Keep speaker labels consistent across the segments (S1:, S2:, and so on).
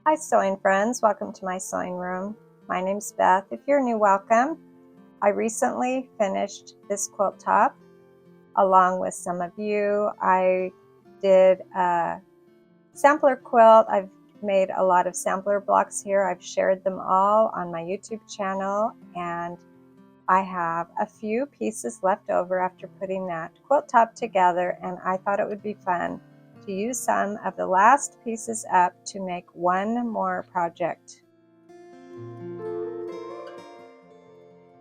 S1: Hi sewing friends, welcome to my sewing room. My name's Beth. If you're new, welcome. I recently finished this quilt top along with some of you. I did a sampler quilt. I've made a lot of sampler blocks here. I've shared them all on my YouTube channel, and I have a few pieces left over after putting that quilt top together, and I thought it would be fun to use some of the last pieces up to make one more project.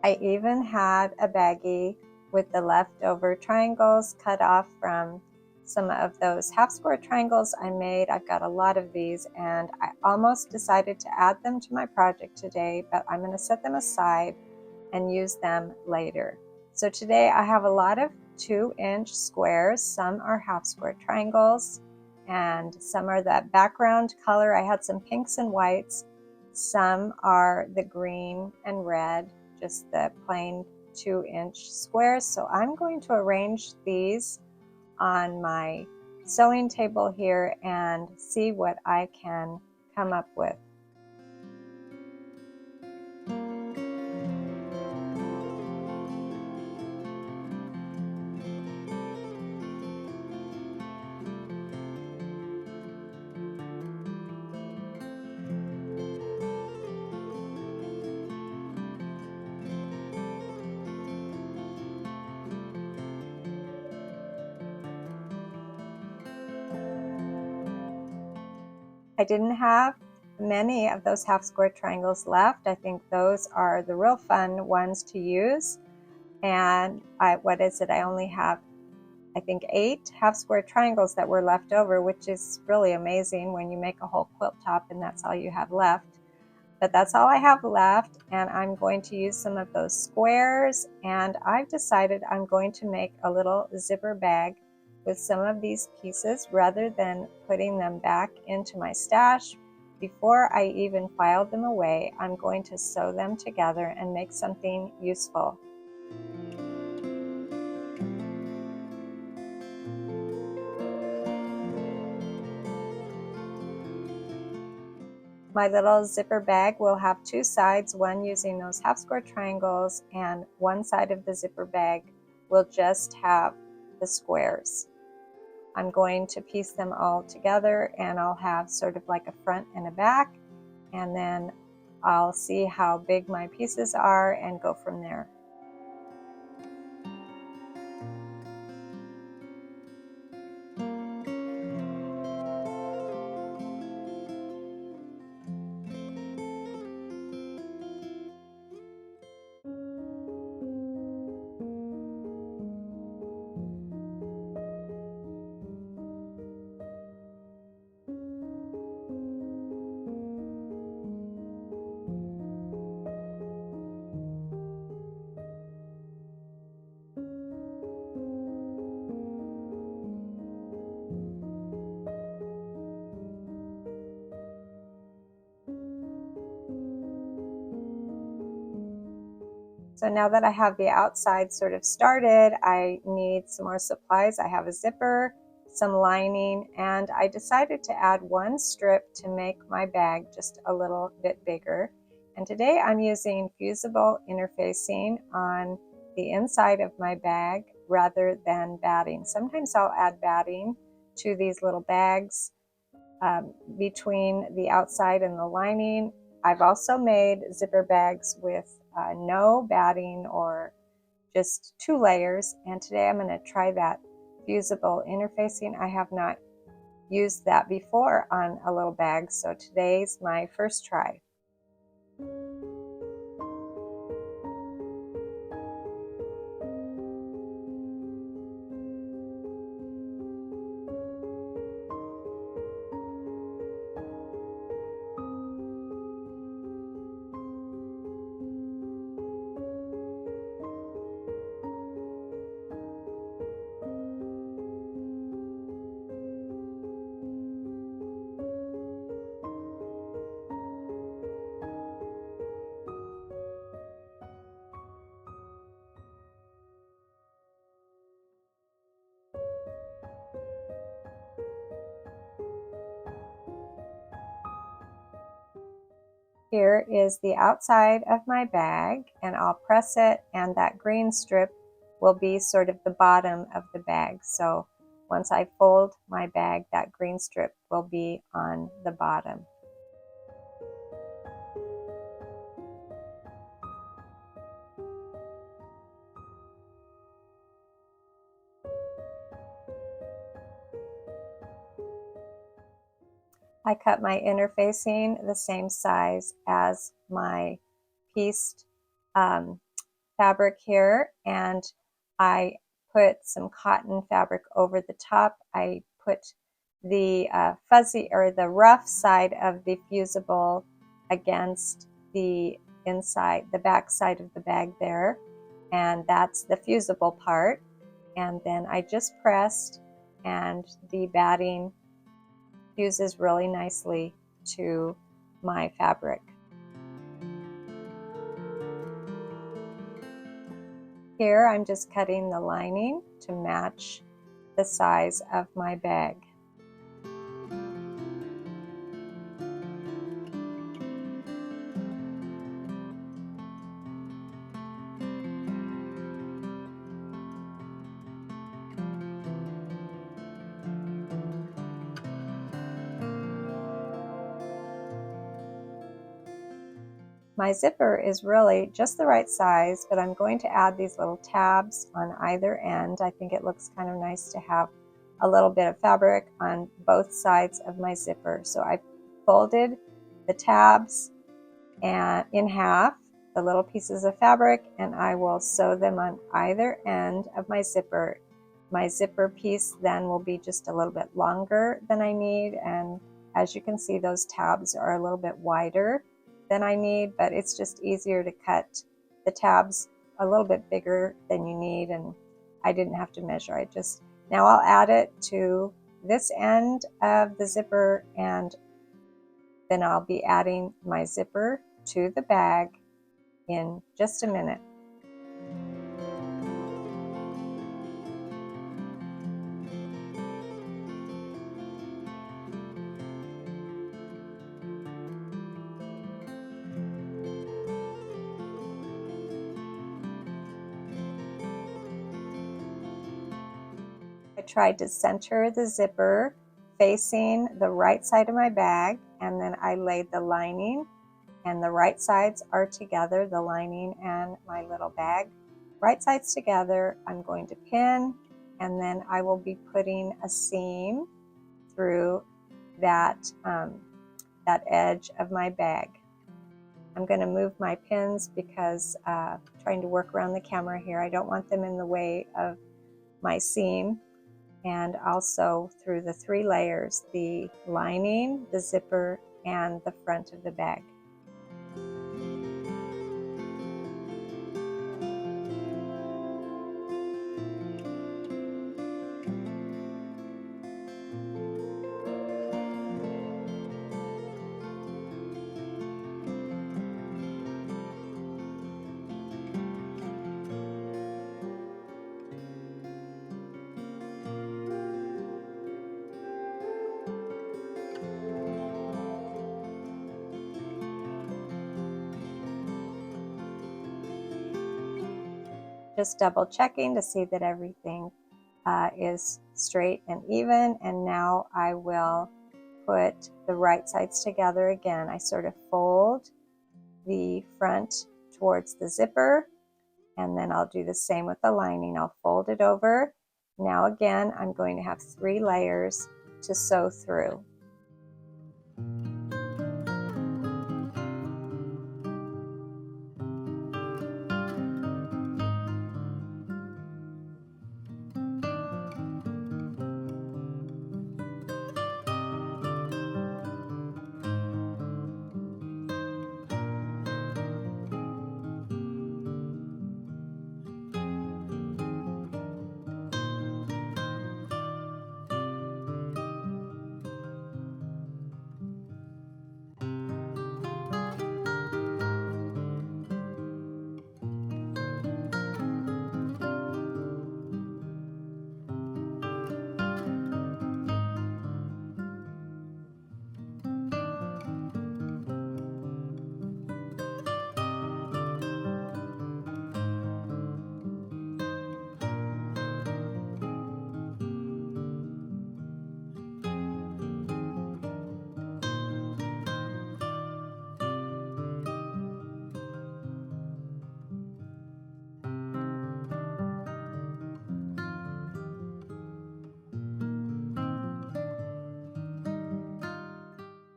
S1: I even had a baggie with the leftover triangles cut off from some of those half square triangles I made. I've got a lot of these, and I almost decided to add them to my project today, but I'm going to set them aside and use them later. So today I have a lot of 2-inch squares. Some are half square triangles, and some are that background color. I had some pinks and whites. Some are the green and red, just the plain 2-inch squares. So I'm going to arrange these on my sewing table here and see what I can come up with. I didn't have many of those half square triangles left. I think those are the real fun ones to use. And I only have, I think, 8 half square triangles that were left over, which is really amazing when you make a whole quilt top and that's all you have left. But that's all I have left, and I'm going to use some of those squares, and I've decided I'm going to make a little zipper bag with some of these pieces rather than putting them back into my stash. Before I even file them away, I'm going to sew them together and make something useful. My little zipper bag will have 2 sides, one using those half square triangles, and one side of the zipper bag will just have the squares. I'm going to piece them all together, and I'll have sort of like a front and a back, and then I'll see how big my pieces are and go from there. So now that I have the outside sort of started, I need some more supplies. I have a zipper, some lining, and I decided to add 1 strip to make my bag just a little bit bigger. And today I'm using fusible interfacing on the inside of my bag rather than batting. Sometimes I'll add batting to these little bags between the outside and the lining. I've also made zipper bags with no batting or just 2 layers, and today I'm going to try that fusible interfacing. I have not used that before on a little bag, so today's my first try. Here is the outside of my bag, and I'll press it, and that green strip will be sort of the bottom of the bag. So once I fold my bag, that green strip will be on the bottom. I cut my interfacing the same size as my pieced fabric here, and I put some cotton fabric over the top. I put the fuzzy or the rough side of the fusible against the inside, the back side of the bag there, and that's the fusible part. And then I just pressed, and the batting fuses really nicely to my fabric. Here I'm just cutting the lining to match the size of my bag. My zipper is really just the right size, but I'm going to add these little tabs on either end. I think it looks kind of nice to have a little bit of fabric on both sides of my zipper. So I folded the tabs and in half, the little pieces of fabric, and I will sew them on either end of my zipper. My zipper piece then will be just a little bit longer than I need, and as you can see, those tabs are a little bit wider than I need, but it's just easier to cut the tabs a little bit bigger than you need, and I didn't have to measure. Now I'll add it to this end of the zipper, and then I'll be adding my zipper to the bag in just a minute. I tried to center the zipper facing the right side of my bag, and then I laid the lining, and the right sides are together, the lining and my little bag. Right sides together, I'm going to pin, and then I will be putting a seam through that, that edge of my bag. I'm going to move my pins because trying to work around the camera here, I don't want them in the way of my seam. And also through the 3 layers, the lining, the zipper, and the front of the bag. Just double checking to see that everything is straight and even, and now I will put the right sides together again. I sort of fold the front towards the zipper, and then I'll do the same with the lining. I'll fold it over. Now again, I'm going to have 3 layers to sew through.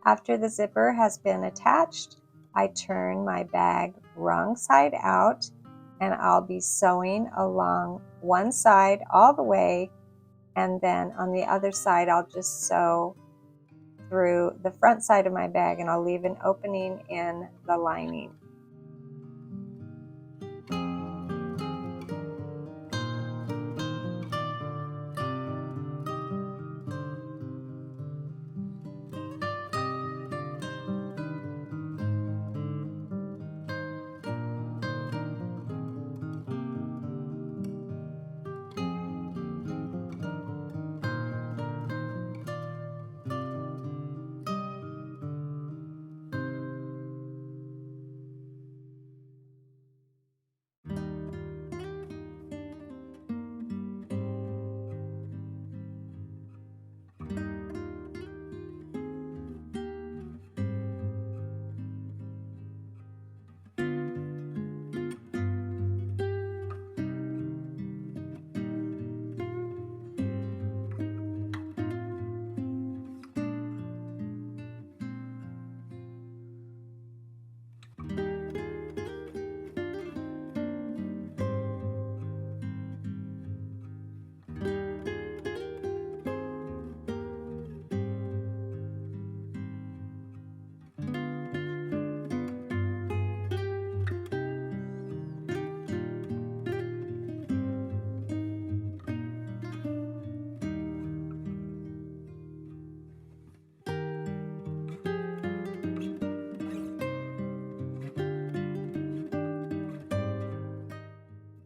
S1: After the zipper has been attached, I turn my bag wrong side out, and I'll be sewing along one side all the way, and then on the other side I'll just sew through the front side of my bag, and I'll leave an opening in the lining.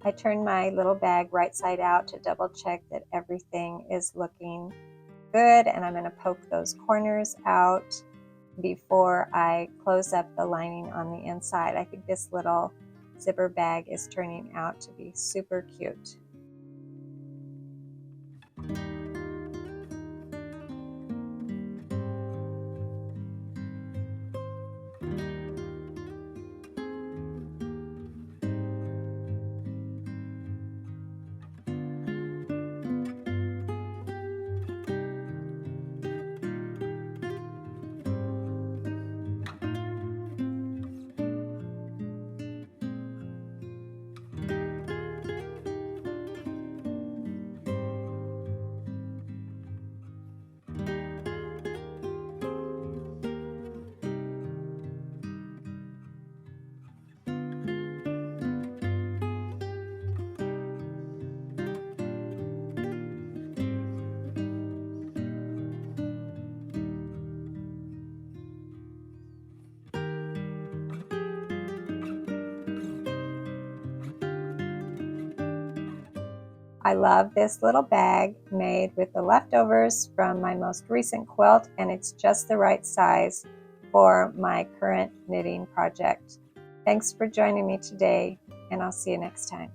S1: I turn my little bag right side out to double check that everything is looking good, and I'm going to poke those corners out before I close up the lining on the inside. I think this little zipper bag is turning out to be super cute. I love this little bag made with the leftovers from my most recent quilt, and it's just the right size for my current knitting project. Thanks for joining me today, and I'll see you next time.